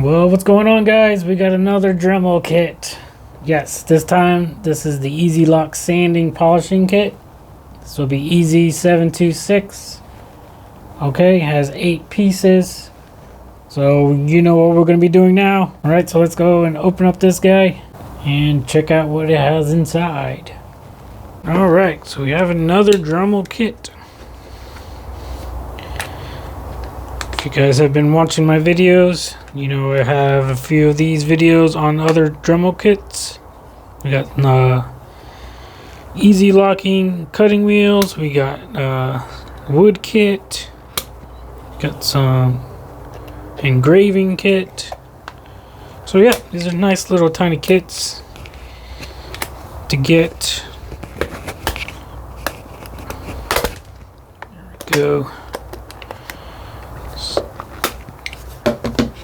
Well, what's going on, guys? We got another Dremel kit. Yes, this time this is the Easy Lock sanding polishing kit. This will be EZ726. Okay, has 8 pieces. So you know what we're going to be doing now. Alright, so let's go and open up this guy and check out what it has inside. Alright, so we have another Dremel kit. If you guys have been watching my videos, you know I have a few of these videos on other Dremel kits. We got easy locking cutting wheels. We got wood kit. Got some engraving kit. So yeah, these are nice little tiny kits to get. There we go.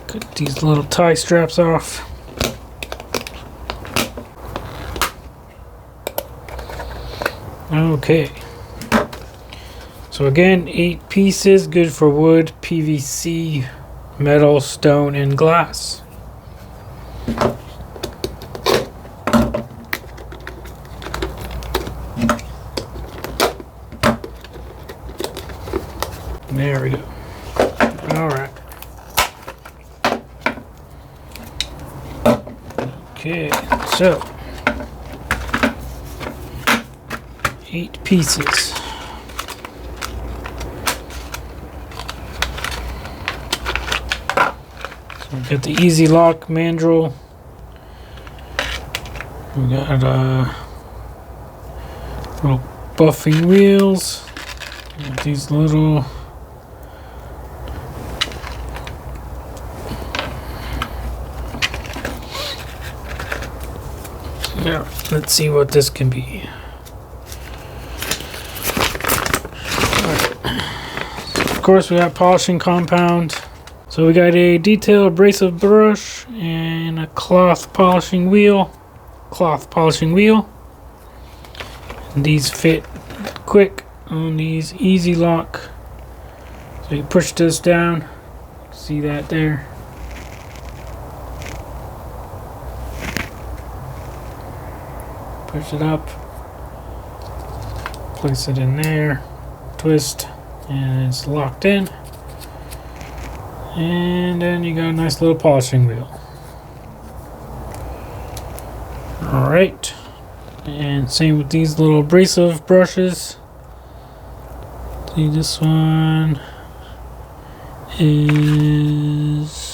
Cut these little tie straps off. Okay. So again, 8 pieces, good for wood, PVC, metal, stone, and glass. There we go. Alright. Okay, so 8 pieces. So we got the Easy Lock mandrel. We got little buffing wheels. We got these little let's see what this can be. Of course, we got polishing compound. So we got a detailed abrasive brush and a cloth polishing wheel. And these fit quick on these Easy Lock. So you push this down. See that there? Push it up, place it in there, twist, and it's locked in. And then you got a nice little polishing wheel. Alright, and same with these little abrasive brushes. See, this one is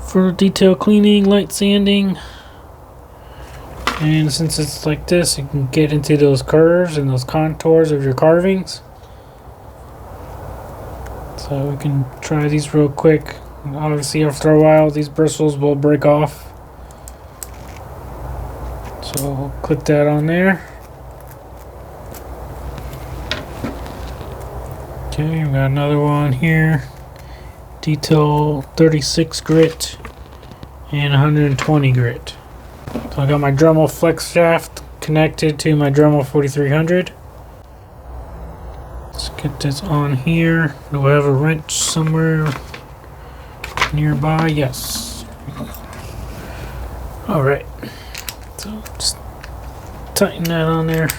for detail cleaning, light sanding. And since it's like this, you can get into those curves and those contours of your carvings. So we can try these real quick. Obviously after a while these bristles will break off. So we'll click that on there. Okay, we got another one here. Detail 36 grit and 120 grit. So I got my Dremel flex shaft connected to my Dremel 4300. Let's get this on here. Do I have a wrench somewhere nearby? Yes. Alright. So just tighten that on there.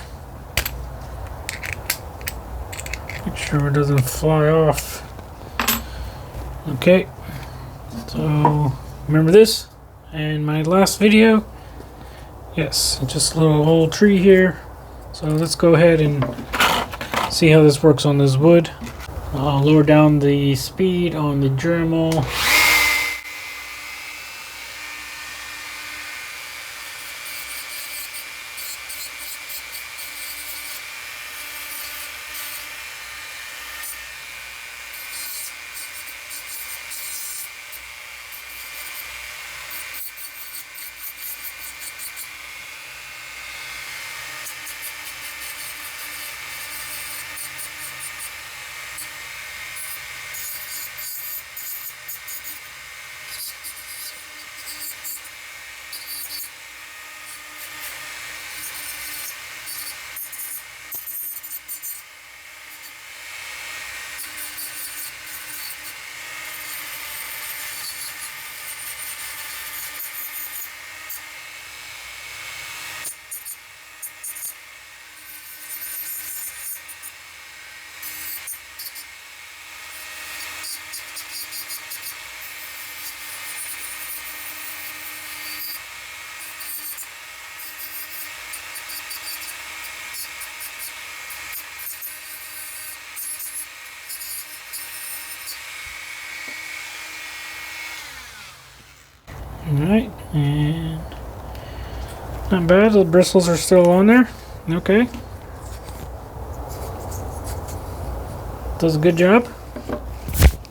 Make sure it doesn't fly off. Okay, so remember this and my last video? Yes, just a little old tree here. So let's go ahead and see how this works on this wood. I'll lower down the speed on the Dremel. Alright, and not bad, the bristles are still on there. Okay. Does a good job.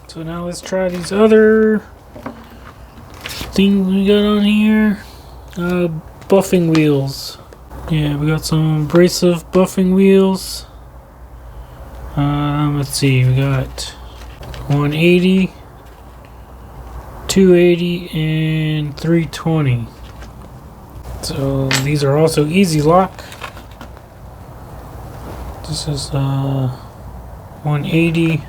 So now let's try these other things we got on here. Buffing wheels. Yeah, we got some abrasive buffing wheels. Let's see, we got 180, 280, and 320. So these are also easy lock. This is 180.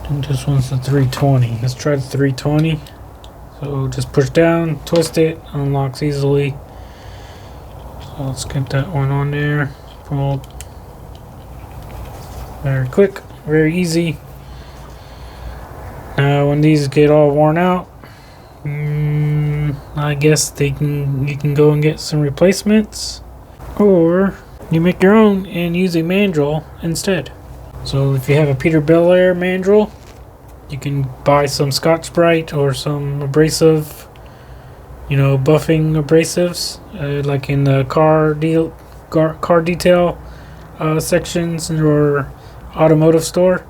I think this one's the 320. Let's try the 320. So just push down, twist it, unlocks easily. So let's get that one on there. Pull. Very quick, very easy. Now when these get all worn out, I guess you can go and get some replacements, or you make your own and use a mandrel instead. So if you have a Peter Belair mandrel, you can buy some Scotch-Brite or some abrasive, buffing abrasives, like in the car detail sections or automotive store,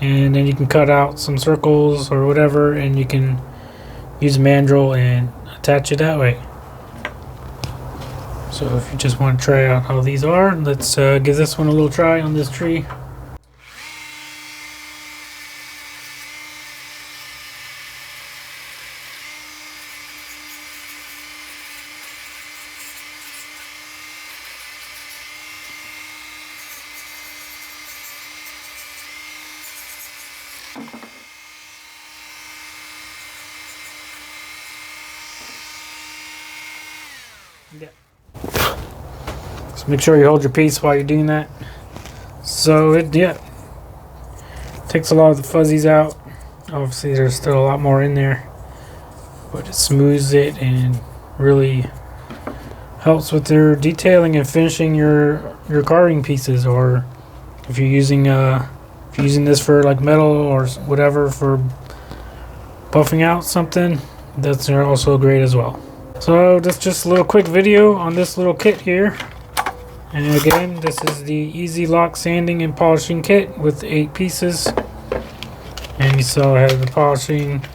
and then you can cut out some circles or whatever, and you can use a mandrel and attach it that way. So if you just want to try out how these are, let's give this one a little try on this tree. Yeah. Just make sure you hold your piece while you're doing that. So it takes a lot of the fuzzies out. Obviously there's still a lot more in there, but it smooths it and really helps with your detailing and finishing your carving pieces. Or if you're using this for like metal or whatever for buffing out something, that's also great as well. So that's just a little quick video on this little kit here. And again, this is the EZ Lock sanding and polishing kit with 8 pieces. And you saw I have the polishing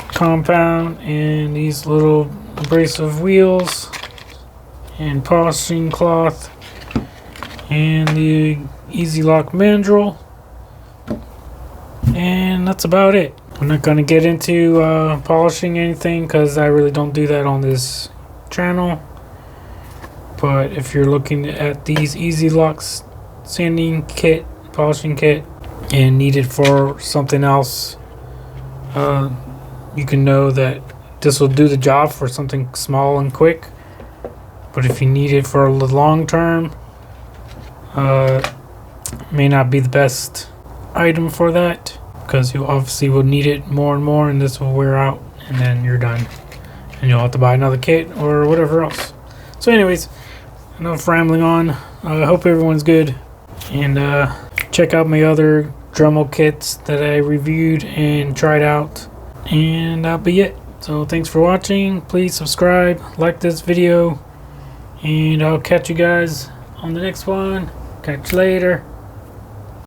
compound and these little abrasive wheels and polishing cloth and the EZ Lock mandrel. And that's about it. I'm not going to get into polishing anything because I really don't do that on this channel. But if you're looking at these EZ Locks sanding kit, polishing kit, and need it for something else, you can know that this will do the job for something small and quick. But if you need it for a long term, may not be the best item for that, because you obviously will need it more and more, and this will wear out, and then you're done, and you'll have to buy another kit or whatever else. So anyways, enough rambling on. I hope everyone's good, and check out my other Dremel kits that I reviewed and tried out, and that'll be it. So thanks for watching. Please subscribe, like this video, and I'll catch you guys on the next one. Catch you later.